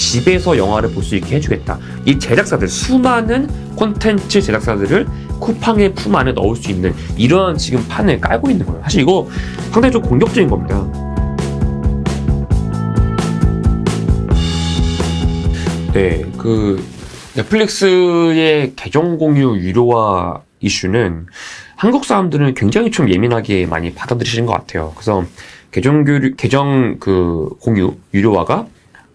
집에서 영화를 볼 수 있게 해주겠다. 이 제작사들, 수많은 콘텐츠 제작사들을 쿠팡의 품 안에 넣을 수 있는 이런 지금 판을 깔고 있는 거예요. 사실 이거 상당히 좀 공격적인 겁니다. 네, 그 넷플릭스의 계정 공유 유료화 이슈는 한국 사람들은 굉장히 좀 예민하게 많이 받아들이시는 것 같아요. 그래서 계정 공유 유료화가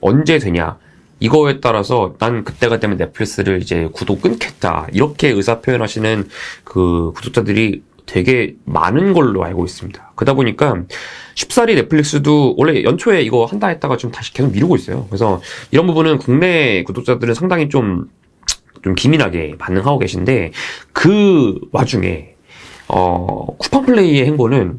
언제 되냐, 이거에 따라서 난 그때가 되면 넷플릭스를 이제 구독 끊겠다, 이렇게 의사 표현하시는 그 구독자들이 되게 많은 걸로 알고 있습니다. 그러다 보니까 쉽사리 넷플릭스도 원래 연초에 이거 한다 했다가 좀 다시 계속 미루고 있어요. 그래서 이런 부분은 국내 구독자들은 상당히 좀 기민하게 반응하고 계신데, 그 와중에 쿠팡플레이의 행보는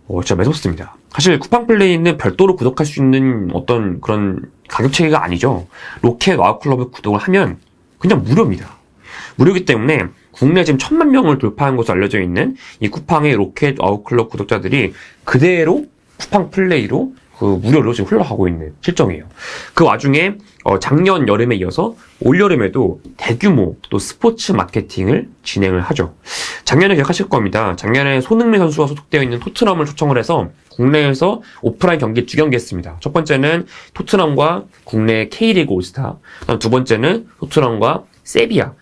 진짜 매섭습니다. 사실 쿠팡플레이는 별도로 구독할 수 있는 어떤 그런 가격 체계가 아니죠. 로켓 와우클럽을 구독을 하면 그냥 무료입니다. 무료이기 때문에 국내 지금 1000만 명을 돌파한 것으로 알려져 있는 이 쿠팡의 로켓 와우클럽 구독자들이 그대로 쿠팡플레이로 그 무료로 지금 흘러가고 있는 실정이에요. 그 와중에 작년 여름에 이어서 올여름에도 대규모 또 스포츠 마케팅을 진행을 하죠. 작년에 기억하실 겁니다. 작년에 손흥민 선수가 소속되어 있는 토트넘을 초청을 해서 국내에서 오프라인 경기 2경기 했습니다. 첫 번째는 토트넘과 국내 K리그 올스타, 두 번째는 토트넘과 세비야.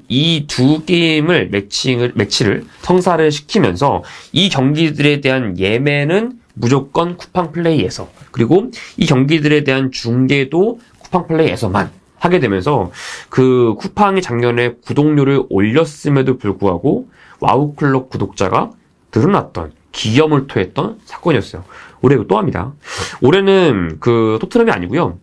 이 두 게임을 매치를 성사를 시키면서 이 경기들에 대한 예매는 무조건 쿠팡플레이에서, 그리고 이 경기들에 대한 중계도 쿠팡플레이에서만 하게 되면서 그 쿠팡이 작년에 구독료를 올렸음에도 불구하고 와우클럽 구독자가 늘어났던, 기염을 토했던 사건이었어요. 올해 또 합니다. 올해는 그 토트넘이 아니고요,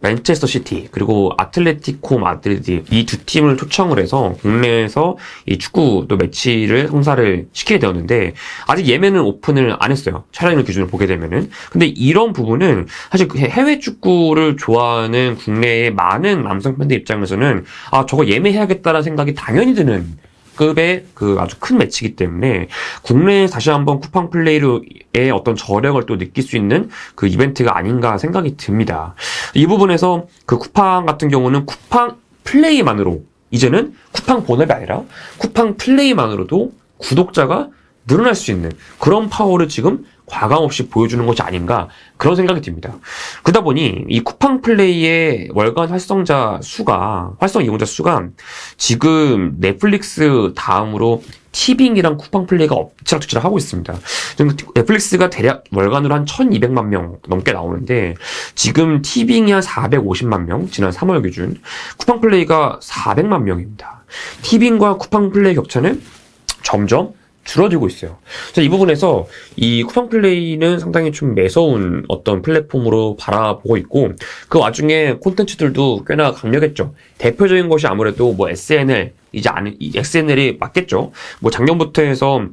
맨체스터 시티 그리고 아틀레티코 마드리드, 이 두 팀을 초청을 해서 국내에서 이 축구 또 매치를 성사를 시키게 되었는데, 아직 예매는 오픈을 안 했어요. 촬영일 기준으로 보게 되면은. 근데 이런 부분은 사실 해외 축구를 좋아하는 국내의 많은 남성 팬들 입장에서는 저거 예매해야겠다라는 생각이 당연히 드는 급의 그 아주 큰 매치이기 때문에 국내에 다시 한번 쿠팡 플레이의 어떤 저력을 또 느낄 수 있는 그 이벤트가 아닌가 생각이 듭니다. 이 부분에서 그 쿠팡 같은 경우는 쿠팡 플레이만으로, 이제는 쿠팡 본업이 아니라 쿠팡 플레이만으로도 구독자가 늘어날 수 있는 그런 파워를 지금 과감없이 보여주는 것이 아닌가, 그런 생각이 듭니다. 그러다 보니 이 쿠팡 플레이의 월간 활성 이용자 수가 지금 넷플릭스 다음으로 티빙이랑 쿠팡 플레이가 엎치락뒤치락 하고 있습니다. 넷플릭스가 대략 월간으로 한 1200만 명 넘게 나오는데, 지금 티빙이 한 450만 명, 지난 3월 기준, 쿠팡 플레이가 400만 명입니다. 티빙과 쿠팡 플레이 격차는 점점 줄어들고 있어요. 그래서 이 부분에서 이 쿠팡 플레이는 상당히 좀 매서운 어떤 플랫폼으로 바라보고 있고, 그 와중에 콘텐츠들도 꽤나 강력했죠. 대표적인 것이 아무래도 SNL, XNL이 맞겠죠. 작년부터 해서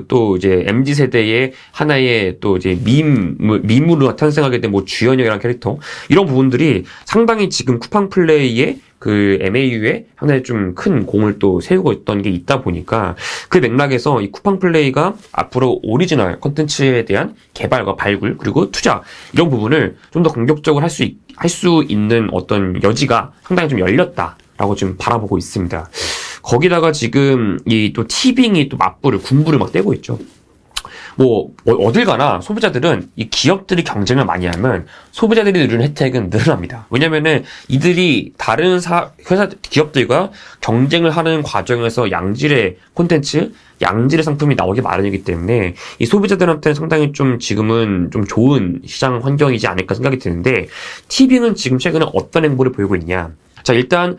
또 이제 MZ 세대의 하나의 또 이제 밈으로 탄생하게 된 주현영이라는 캐릭터, 이런 부분들이 상당히 지금 쿠팡 플레이의 그 MAU에 상당히 좀 큰 공을 또 세우고 있던 게 있다 보니까, 그 맥락에서 이 쿠팡 플레이가 앞으로 오리지널 콘텐츠에 대한 개발과 발굴 그리고 투자, 이런 부분을 좀 더 공격적으로 할 수 있는 어떤 여지가 상당히 좀 열렸다라고 지금 바라보고 있습니다. 거기다가 지금 이 또 티빙이 또 군부를 막 떼고 있죠. 어딜 가나 소비자들은 이 기업들이 경쟁을 많이 하면 소비자들이 누리는 혜택은 늘어납니다. 왜냐면은 이들이 다른 기업들과 경쟁을 하는 과정에서 양질의 콘텐츠, 양질의 상품이 나오기 마련이기 때문에 이 소비자들한테는 상당히 좀 지금은 좀 좋은 시장 환경이지 않을까 생각이 드는데, 티빙은 지금 최근에 어떤 행보를 보이고 있냐. 자, 일단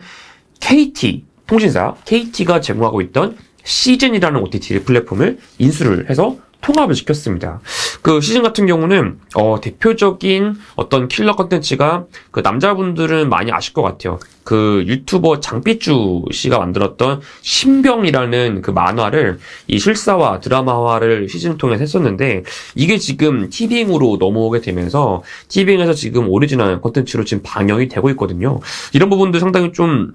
통신사 KT가 제공하고 있던 시즌이라는 OTT 플랫폼을 인수를 해서 통합을 시켰습니다. 그 시즌 같은 경우는 대표적인 어떤 킬러 컨텐츠가, 그 남자분들은 많이 아실 것 같아요. 그 유튜버 장삐쭈 씨가 만들었던 신병이라는 그 만화를 이 실사화, 드라마화를 시즌을 통해서 했었는데, 이게 지금 티빙으로 넘어오게 되면서 티빙에서 지금 오리지널 컨텐츠로 지금 방영이 되고 있거든요. 이런 부분도 상당히 좀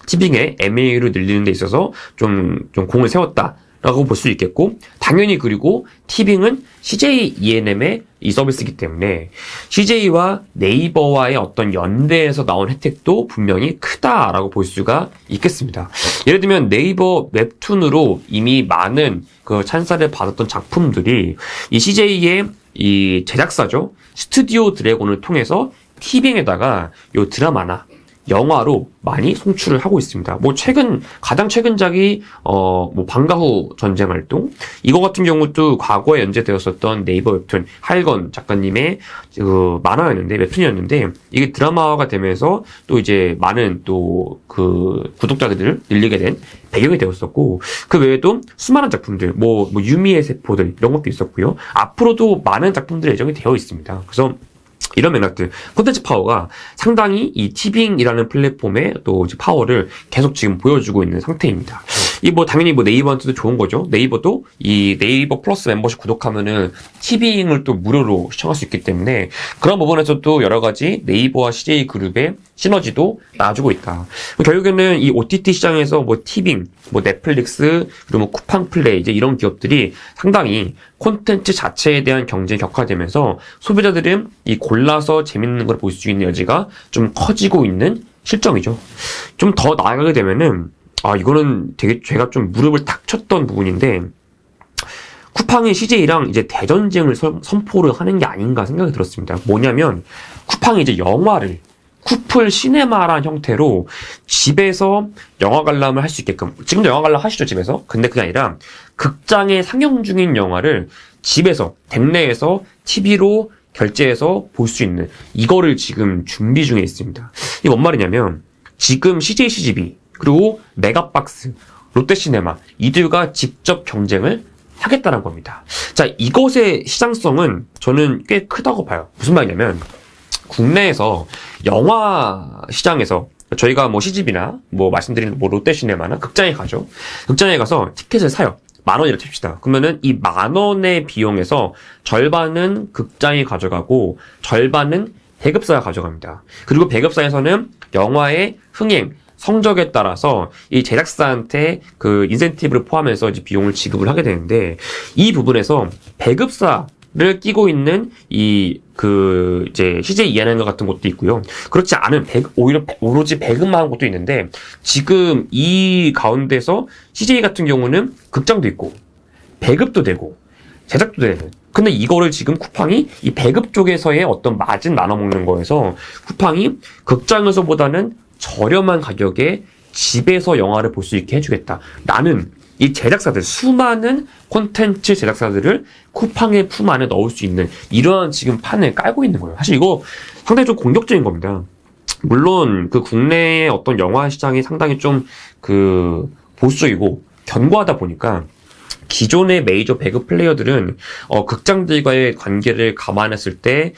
티빙의 MAU를 늘리는 데 있어서 좀 공을 세웠다 라고 볼 수 있겠고, 당연히 그리고 티빙은 CJ ENM의 이 서비스이기 때문에 CJ와 네이버와의 어떤 연대에서 나온 혜택도 분명히 크다라고 볼 수가 있겠습니다. 예를 들면 네이버 웹툰으로 이미 많은 그 찬사를 받았던 작품들이 이 CJ의 이 제작사죠. 스튜디오 드래곤을 통해서 티빙에다가 요 드라마나 영화로 많이 송출을 하고 있습니다. 뭐 가장 최근작이 뭐 방과 후 전쟁 활동, 이거 같은 경우도 과거에 연재되었었던 네이버 웹툰 하일건 작가님의 그 만화였는데, 웹툰이었는데, 이게 드라마화가 되면서 또 이제 많은 또 그 구독자들을 늘리게 된 배경이 되었었고, 그 외에도 수많은 작품들, 뭐 유미의 세포들 이런 것도 있었고요. 앞으로도 많은 작품들이 예정이 되어 있습니다. 그래서 이런 맥락들, 콘텐츠 파워가 상당히 이 티빙이라는 플랫폼의 또 이제 파워를 계속 지금 보여주고 있는 상태입니다. 이 뭐 당연히 뭐 네이버한테도 좋은 거죠. 네이버도 이 네이버 플러스 멤버십 구독하면은 티빙을 또 무료로 시청할 수 있기 때문에 그런 부분에서도 여러 가지 네이버와 CJ 그룹의 시너지도 나와주고 있다. 결국에는 이 OTT 시장에서 뭐 티빙, 뭐 넷플릭스, 그리고 뭐 쿠팡 플레이 이제 이런 기업들이 상당히 콘텐츠 자체에 대한 경쟁이 격화되면서 소비자들은 이 골라서 재밌는 걸 볼 수 있는 여지가 좀 커지고 있는 실정이죠. 좀 더 나아가게 되면은 이거는 되게 제가 좀 무릎을 딱 쳤던 부분인데, 쿠팡이 CJ랑 이제 대전쟁을 선포를 하는 게 아닌가 생각이 들었습니다. 뭐냐면 쿠팡이 이제 영화를 쿠플 시네마라는 형태로 집에서 영화 관람을 할 수 있게끔, 지금도 영화 관람 하시죠, 집에서? 근데 그게 아니라 극장에 상영 중인 영화를 집에서, 댁내에서 TV로 결제해서 볼 수 있는, 이거를 지금 준비 중에 있습니다. 이게 뭔 말이냐면 지금 CJ CGV 그리고 메가박스, 롯데시네마 이들과 직접 경쟁을 하겠다는 겁니다. 자, 이것의 시장성은 저는 꽤 크다고 봐요. 무슨 말이냐면 국내에서 영화 시장에서 저희가 뭐 CGV나 뭐 말씀드린 뭐 롯데시네마나 극장에 가죠. 극장에 가서 티켓을 사요. 10,000원이라 칩시다. 그러면은 이 10,000원의 비용에서 절반은 극장이 가져가고 절반은 배급사가 가져갑니다. 그리고 배급사에서는 영화의 흥행, 성적에 따라서 이 제작사한테 그 인센티브를 포함해서 이제 비용을 지급을 하게 되는데, 이 부분에서 배급사를 끼고 있는 이제 CJ ENM 같은 것도 있고요. 그렇지 않은 오로지 배급만 한 것도 있는데, 지금 이 가운데서 CJ 같은 경우는 극장도 있고 배급도 되고 제작도 되는. 근데 이거를 지금 쿠팡이 이 배급 쪽에서의 어떤 마진 나눠 먹는 거에서 쿠팡이 극장에서보다는 저렴한 가격에 집에서 영화를 볼 수 있게 해주겠다. 나는 이 제작사들, 수많은 콘텐츠 제작사들을 쿠팡의 품 안에 넣을 수 있는 이러한 지금 판을 깔고 있는 거예요. 사실 이거 상당히 좀 공격적인 겁니다. 물론 그 국내의 어떤 영화 시장이 상당히 좀 그 보수적이고 견고하다 보니까 기존의 메이저 배급 플레이어들은 극장들과의 관계를 감안했을 때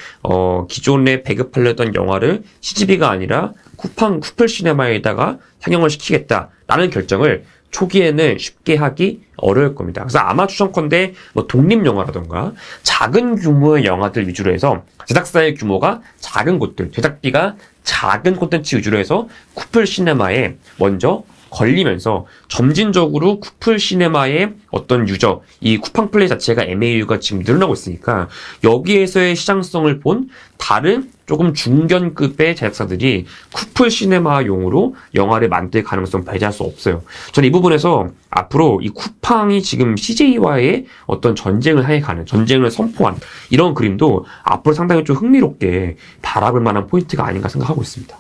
기존에 배급하려던 영화를 CGV가 아니라 쿠플 시네마에다가 상영을 시키겠다라는 결정을 초기에는 쉽게 하기 어려울 겁니다. 그래서 아마 추천컨대 뭐 독립영화라던가 작은 규모의 영화들 위주로 해서, 제작사의 규모가 작은 곳들, 제작비가 작은 콘텐츠 위주로 해서 쿠플 시네마에 먼저 걸리면서 점진적으로 쿠플 시네마의 어떤 유저, 이 쿠팡 플레이 자체가 MAU가 지금 늘어나고 있으니까 여기에서의 시장성을 본 다른 조금 중견급의 제작사들이 쿠플 시네마용으로 영화를 만들 가능성 배제할 수 없어요. 저는 이 부분에서 앞으로 이 쿠팡이 지금 CJ와의 어떤 전쟁을 해가는, 전쟁을 선포한 이런 그림도 앞으로 상당히 좀 흥미롭게 바라볼 만한 포인트가 아닌가 생각하고 있습니다.